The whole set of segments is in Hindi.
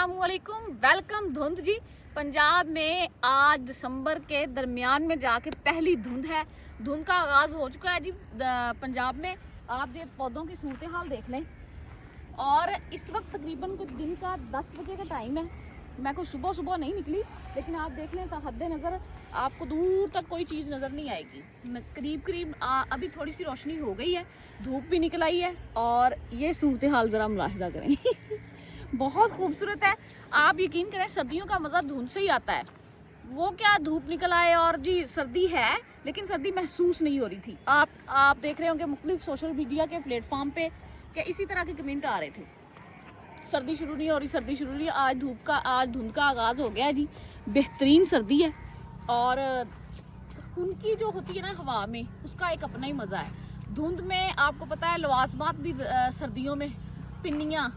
अस्सलामुअलैकुम, वेलकम। धुंध जी, पंजाब में आज दिसंबर के दरमियान में जाके पहली धुंध है। धुंध का आगाज़ हो चुका है जी पंजाब में। आप ये पौधों की सूरत हाल देख लें। और इस वक्त तकरीबन कुछ दिन का 10 बजे का टाइम है। मैं कोई सुबह सुबह नहीं निकली, लेकिन आप देख लें तो हद नज़र आपको दूर तक कोई चीज़ नज़र नहीं आएगी। करीब करीब अभी थोड़ी सी रोशनी हो गई है, धूप भी निकल आई है। और ये सूरत हाल ज़रा मुलाहिजा करें बहुत खूबसूरत है। आप यकीन करें, सर्दियों का मज़ा धुंध से ही आता है। वो क्या धूप निकल आए और जी सर्दी है, लेकिन सर्दी महसूस नहीं हो रही थी। आप देख रहे होंगे मुख्तलिफ सोशल मीडिया के प्लेटफॉर्म पे कि इसी तरह के कमेंट आ रहे थे, सर्दी शुरू नहीं हो रही, सर्दी शुरू नहीं। आज धुंध का आगाज़ हो गया है जी। बेहतरीन सर्दी है। और उनकी जो होती है ना हवा में, उसका एक अपना ही मज़ा है। धुंध में आपको पता है लवाजमात भी सर्दियों में पिन्नियाँ,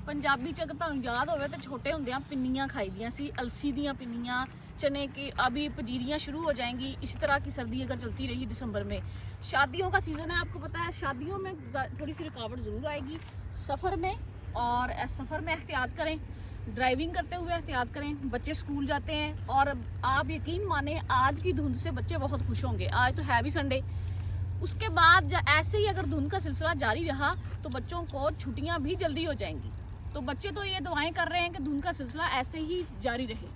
पंजाबी च अगर तुहानू याद होवे तो छोटे होंदियां पिन्नियाँ खाई दियां सी, अलसी दियां पिन्नियाँ, चने की। अभी पंजीरियाँ शुरू हो जाएंगी। इसी तरह की सर्दी अगर चलती रही दिसंबर में। शादियों का सीज़न है, आपको पता है शादियों में थोड़ी सी रुकावट ज़रूर आएगी सफ़र में। और सफ़र में एहतियात करें, ड्राइविंग करते हुए एहतियात करें। बच्चे स्कूल जाते हैं और आप यकीन माने आज की धुंध से बच्चे बहुत खुश होंगे। आज तो है भी संडे। उसके बाद ऐसे ही अगर धुंध का सिलसिला जारी रहा तो बच्चों को छुट्टियां भी जल्दी हो जाएंगी। तो बच्चे तो ये दुआएं कर रहे हैं कि धुंध का सिलसिला ऐसे ही जारी रहे।